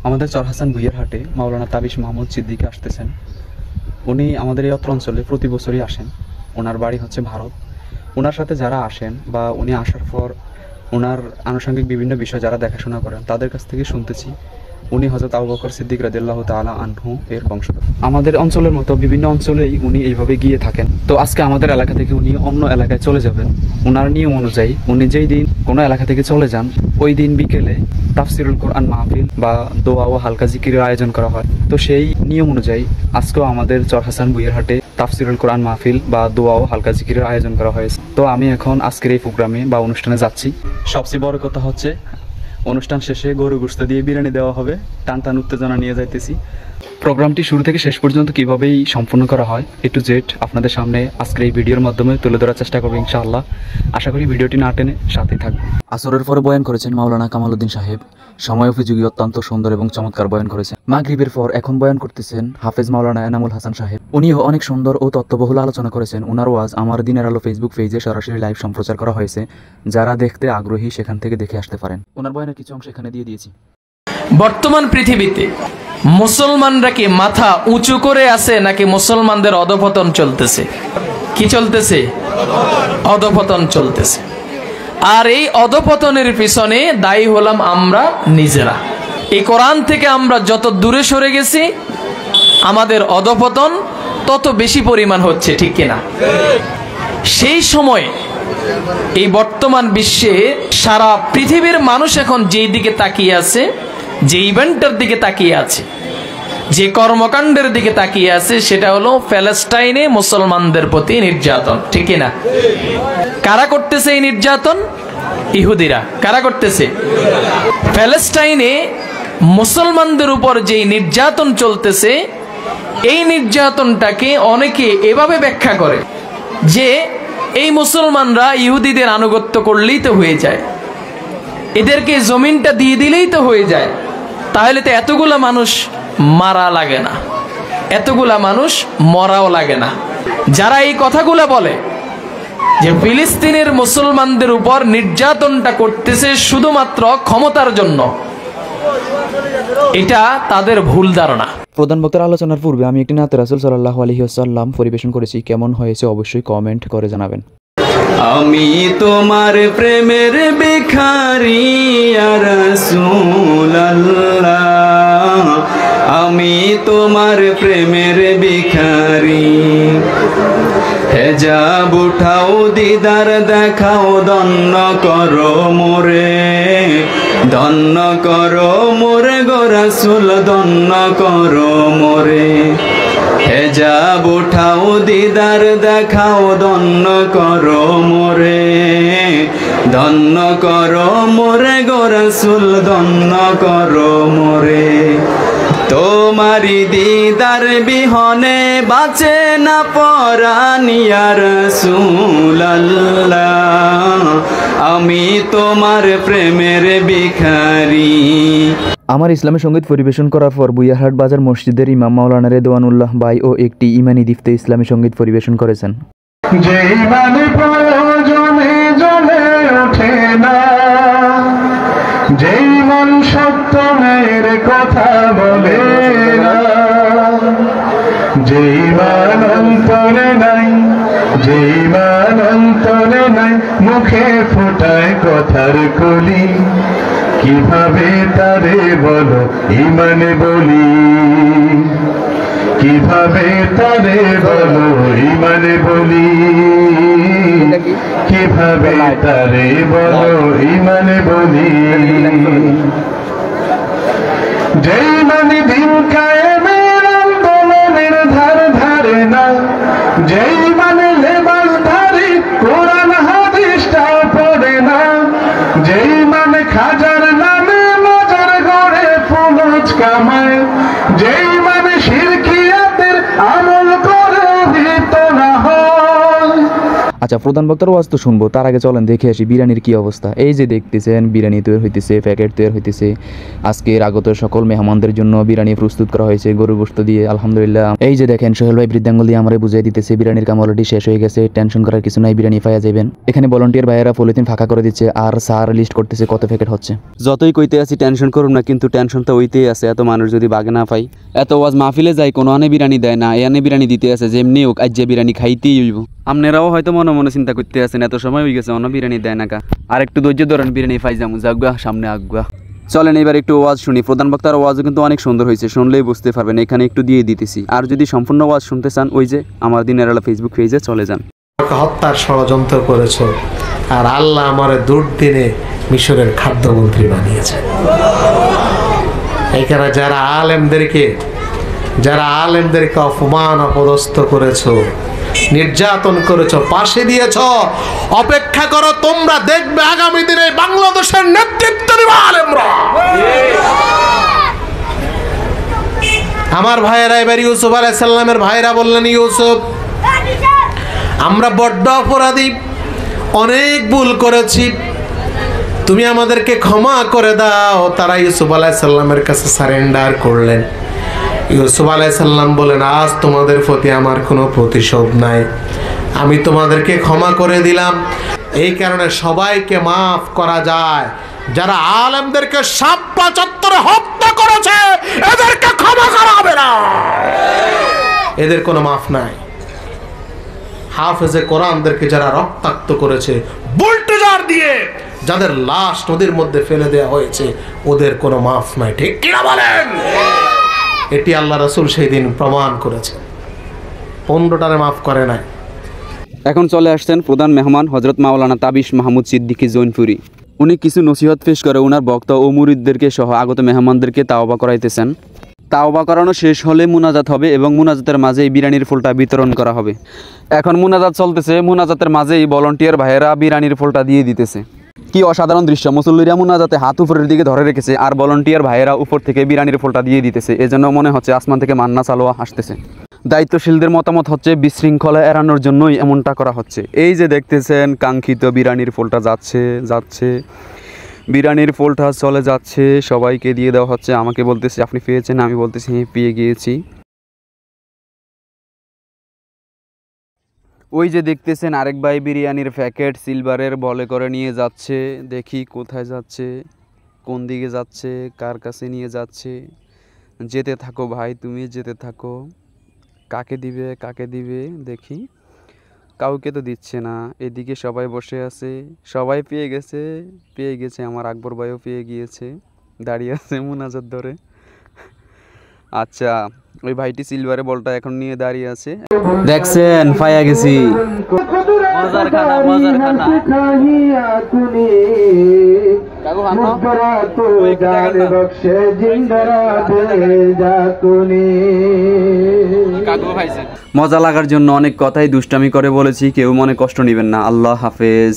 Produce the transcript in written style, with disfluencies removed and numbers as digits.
আমাদের চরহাসান ভুইয়ার হাটে মাওলানা তাবিশ মাহমুদ সিদ্দিক আসতেছেন। উনি আমাদের এই অত্র অঞ্চলে প্রতি বছরই আসেন। ওনার বাড়ি হচ্ছে ভারত। ওনার সাথে যারা আসেন বা উনি আসার পর ওনার আনুষঙ্গিক বিভিন্ন বিষয় যারা দেখাশোনা করেন তাদের কাছ থেকে শুনতেছি উনি হযরত আবু বকর সিদ্দিক রাদিয়াল্লাহু তাআলা আনহু এর বংশধর। আমাদের অঞ্চলের মতো বিভিন্ন অঞ্চলেই উনি এইভাবে গিয়ে থাকেন। তো আজকে আমাদের এলাকা থেকে উনি অন্য এলাকায় চলে যাবেন। ওনার নিয়ম অনুযায়ী উনি যেই দিন কোনো এলাকা থেকে চলে যান ওই দিন বিকেলে তাফসিরুল কোরআন মাহফিল বা দোয়া ও হালকা জিকিরের আয়োজন করা হয়। তো সেই নিয়ম অনুযায়ী আজকেও আমাদের চরহাসান ভুইয়ার হাটে তাফসিরুল কোরআন মাহফিল বা দোয়া ও হালকা জিকিরের আয়োজন করা হয়েছে। তো আমি এখন আজকের এই প্রোগ্রামে বা অনুষ্ঠানে যাচ্ছি। সবচেয়ে বড় কথা হচ্ছে অনুষ্ঠান শেষে গরু গোশত দিয়ে বিরিয়ানি দেওয়া হবে। টান টান উত্তেজনা নিয়ে যাইতেছি। প্রোগ্রামটি শুরু থেকে শেষ পর্যন্ত কিভাবেই সম্পূর্ণ করা হয় A to Z আপনাদের সামনে আজকের এই ভিডিওর মাধ্যমে তুলে ধরার চেষ্টা করবো ইনশাআল্লাহ। আশা করি ভিডিওটি না টেনে সাথেই থাকবে। আসরের পরে বয়ান করেছেন মাওলানা কামাল উদ্দিন সাহেব। সময় উপযোগী অত্যন্ত সুন্দর এবং চমৎকার বয়ান করেছেন। মাগরিবের পর এখন বয়ান করতেছেন হাফেজ মাওলানা এনামুল হাসান সাহেব। উনিও অনেক সুন্দর ও তত্ত্ববহুল আলোচনা করেছেন। ওনার ওয়াজ আমার দিনের আলো ফেসবুক পেজে সরাসরি লাইভ সম্প্রচার করা হয়েছে। যারা দেখতে আগ্রহী সেখান থেকে দেখে আসতে পারেন। ওনার বয়ানের কিছু অংশ এখানে দিয়ে দিয়েছি। বর্তমান পৃথিবীতে মুসলমানরা কি মাথা উঁচু করে আছে নাকি মুসলমানদের অধঃপতন চলতেছে? কি চলতেছে? অধঃপতন চলতেছে। আর এই অধঃপতনের পিছনে দায়ী হলাম আমরা নিজেরা। এই কোরআন থেকে আমরা যত দূরে সরে গেছি আমাদের অধঃপতন তত বেশি পরিমাণ হচ্ছে, ঠিক কিনা? সেই সময় এই বর্তমান বিশ্বে সারা পৃথিবীর মানুষ এখন যেই দিকে তাকিয়ে আছে, যে ইভেন্টের দিকে তাকিয়ে আছে, যে কর্মকাণ্ডের দিকে তাকিয়ে আছে সেটা হলো প্যালেস্টাইনে মুসলমানদের প্রতি নির্যাতন, ঠিক না? কারা করতেছে এই নির্যাতন? ইহুদিরা। কারা করতেছে? প্যালেস্টাইনে মুসলমানদের উপর যেই নির্যাতন চলতেছে এই নির্যাতনটাকে অনেকে এভাবে ব্যাখ্যা করে যে এই মুসলমানরা ইহুদিদের আনুগত্য করলেই তো হয়ে যায়, এদেরকে জমিনটা দিয়ে দিলেই তো হয়ে যায়, তাহলে তো এতগুলা মানুষ মারা লাগে না, এতগুলা মানুষ মরাও লাগে না। যারা এই কথাগুলা বলে যে ফিলিস্তিনের মুসলমানদের উপর নির্যাতনটা করতেছে শুধুমাত্র ক্ষমতার জন্য, এটা তাদের ভুল ধারণা। প্রধান বক্তার আলোচনার পূর্বে আমি একটি নাতে রাসূল সাল্লাল্লাহু আলাইহি ওয়াসাল্লাম পরিবেশন করেছি। কেমন হয়েছে অবশ্যই কমেন্ট করে জানাবেন। আমি তোমার প্রেমের ভিখারি ইয়া রাসূলুল্লাহ, আমি তোমার প্রেমের ভিখারি। হেজাব উঠাও দিদার দেখাও, ধন্য করো মোরে, ধন্য করো মোরে গো রাসূল, ধন্য করো মোরে। হেজাব উঠাও দিদার দেখাও, ধন্য করো মোরে, ধন্য করো মোরে গো রাসূল, ধন্য করো মোরে। তোমারি দিদার বিহনে বাঁচে না পরাণ ইয়া রাসূলুল্লাহ, আমি তোমার প্রেমের ভিখারি। আমার ইসলামী সঙ্গীত পরিবেশন করার পর বুইয়ারহাট বাজার মসজিদের ইমাম মাওলানা রেদওয়ানুল্লাহ ভাই ও একটি ইমানি দীপ্তে ইসলামী সঙ্গীত পরিবেশন করেছেন। যে ইমানে প্রয়োজনে জ্বলে ওঠে না, যে মন সত্য ন্যায়ের কথা বলে না, যে ইমান অন্তরে নাই, যে ইমান অন্তরে নাই, মুখে ফোটায় কথার কলি, কিভাবে তারে বলো ইমানে বলি, কিভাবে তারে বলো ইমানে বলি, কিভাবে তারে বলো ইমানে বলি। যেই মানে দিন কায়েমের আন্দোলনের ধার ধারে না, যেই মানে লেবাস ধারী কোরআন হাদিসটাও পড়ে না, যেই মানে খাজার নামে মজার গড়ে ফুলুজ কামায়, যেই মানে শিরকিয়াতের আমল করে দিত না হয়। আচ্ছা, প্রধান বক্তার ওয়াজ তো শুনবো, তার আগে চলেন দেখে আসি বিরিয়ানির কি অবস্থা। এই যে দেখতেছেন বিরিয়ানি তৈরি হইতেছে, প্যাকেট তৈরি হইতেছে। আজকের আগত সকল মেহমানদের জন্য বিরিয়ানি প্রস্তুত করা হয়েছে গরুর গোশত দিয়ে, আলহামদুলিল্লাহ। এই যে দেখেন সোহেল ভাই বৃদ্ধাঙ্গুল দিয়ে আমরা বুঝিয়ে দিতেছে বিরিয়ানির কাম অলরেডি শেষ হয়ে গেছে, টেনশন করার কিছু নাই, বিরিয়ানি পাওয়া যাবেন। এখানে ভলান্টিয়ার ভাইয়েরা পলিথিন ফাঁকা করে দিচ্ছে আর স্যার লিস্ট করতেছে কত প্যাকেট হচ্ছে। যতই কইতে আছি টেনশন করুন না, কিন্তু টেনশন তো ওইতেই আছে। এত মানুষ যদি বাগে না পাই, এত ওয়াজ মাহফিলে যাই কোনো আনে বিরিয়ানি দেয় না, এনে বিরিয়ানি দিতে আছে, যেমনি হোক আজ যে বিরিয়ানি খাইতেই হইব। আপনারাও হয়তো মনে মনে চিন্তা করতে আছেন এত সময় হয়ে গেছে অন্য বিরিয়ানি দেয় না কা, আর একটু ধৈর্য ধরেন, বিরিয়ানি পাই যাবো, যাগুয়া সামনে আগুয়া। চলেন এবার একটু ওয়াজ শুনি। প্রধান বক্তার ওয়াজও কিন্তু অনেক সুন্দর হয়েছে, শুনলেই বুঝতে পারবেন। এখানে একটু দিয়ে দিতেছি, আর যদি সম্পূর্ণ ওয়াজ শুনতে চান ওই যে আমার দিনের আলো ফেসবুক পেজে চলে যান। হত্যার ষড়যন্ত্র করেছ, আর আল্লাহ আমার দুর্দিনে মিশরের খাদ্যমন্ত্রী বানিয়েছে। এইখানে যারা আলেমদেরকে অপমান অপদস্থ করেছ, নির্যাতন করেছ, পাশে দিয়েছ, অপেক্ষা করো, তোমরা দেখবে আগামী দিনে বাংলাদেশের নেতৃত্ব দিবে আলেমরা। আমার ভাইয়েরা এবার ইউসুফ আলাইহিস সালামের ভাইরা বললেন, ইউসুফ আমরা বড্ড অপরাধী, অনেক ভুল করেছি, তুমি আমাদেরকে ক্ষমা করে দাও। তারা ইউসুফ আলাইহিস সালামের কাছে সারেন্ডার করলেন। ইউসুফ আলাইহিস সালাম বলেন, আজ তোমাদের প্রতি আমার কোনো প্রতিশোধ নাই, আমি তোমাদেরকে ক্ষমা করে দিলাম। এই কারণে সবাইকে মাফ করা যায়, যারা আলেমদেরকে সাপ্পা চত্বরে হত্যা করেছে এদেরকে ক্ষমা করা হবে না, এদের কোনো মাফ নাই। হাফেজে কোরআনদেরকে যারা রক্তাক্ত করেছে বুলডোজার দিয়ে, যাদের লাশ নদীর মধ্যে ফেলে দেওয়া হয়েছে, ওদের কোনো মাফ নাই, ঠিক কিনা বলেন? এটি আল্লাহ রাসূল সেই দিন প্রমাণ করেছে, 15টারে মাফ করে নাই। এখন চলে আসছেন প্রধান মেহমান হযরত মাওলানা তাবিশ মাহমুদ সিদ্দিকী জৈনপুরী। উনি কিছু নসিহত পেশ করে উনার বক্তা ও মুরিদদেরকে সহ আগত মেহমানদেরকে তাওবা করাইতেছেন। তাওবা করানো শেষ হলে মুনাজাত হবে এবং মুনাজাতের মাঝেই বিরিয়ানির ফুলটা বিতরণ করা হবে। এখন মুনাজাত চলতেছে, মুনাজাতের মাঝেই ভলান্টিয়ার ভাইয়েরা বিরিয়ানির ফুলটা দিয়ে দিতেছে। কি অসাধারণ দৃশ্য, মুসল্লিরা মুনাজাতে হাত উপরের দিকে ধরে রেখেছে আর ভলান্টিয়ার ভাইয়েরা উপর থেকে বিরিয়ানির ফুলটা দিয়ে দিতেছে। এজন্য মনে হচ্ছে আসমান থেকে মান্না সালোয়া আসতেছে। দায়িত্বশীলদের মতামত হচ্ছে বিশৃঙ্খলা এড়ানোর জন্যই এমনটা করা হচ্ছে। এই যে দেখতেছেন কাঙ্ক্ষিত বিরিয়ানির ফুলটা যাচ্ছে বিরিয়ানির ফুলটা চলে যাচ্ছে, সবাইকে দিয়ে দেওয়া হচ্ছে। আমাকে বলতেছে আপনি পেয়েছেন, আমি বলতেছি হ্যাঁ পেয়ে গিয়েছি। ওই যে দেখতেছেন আরেক ভাই বিরিয়ানির প্যাকেট সিলভারের বলে করে নিয়ে যাচ্ছে। দেখি কোথায় যাচ্ছে, কোন দিকে যাচ্ছে, কার কাছে নিয়ে যাচ্ছে। যেতে থাকো ভাই, তুমি যেতে থাকো। কাকে দিবে দেখি, কাউকে তো দিচ্ছে না। এদিকে সবাই বসে আছে, সবাই পেয়ে গেছে। আমার আকবর ভাইও পেয়ে গিয়েছে, দাঁড়িয়ে আছে মুনাজাত ধরে। আচ্ছা, ওই ভাইটি সিলভারে বলটা এখন নিয়ে দাঁড়িয়ে আছে। দেখছেন পাইয়া গেছি, মজার খানা। মজা লাগার জন্য অনেক কথাই দুষ্টামি করে বলেছি, কেউ মনে কষ্ট নেবেন না। আল্লাহ হাফেজ।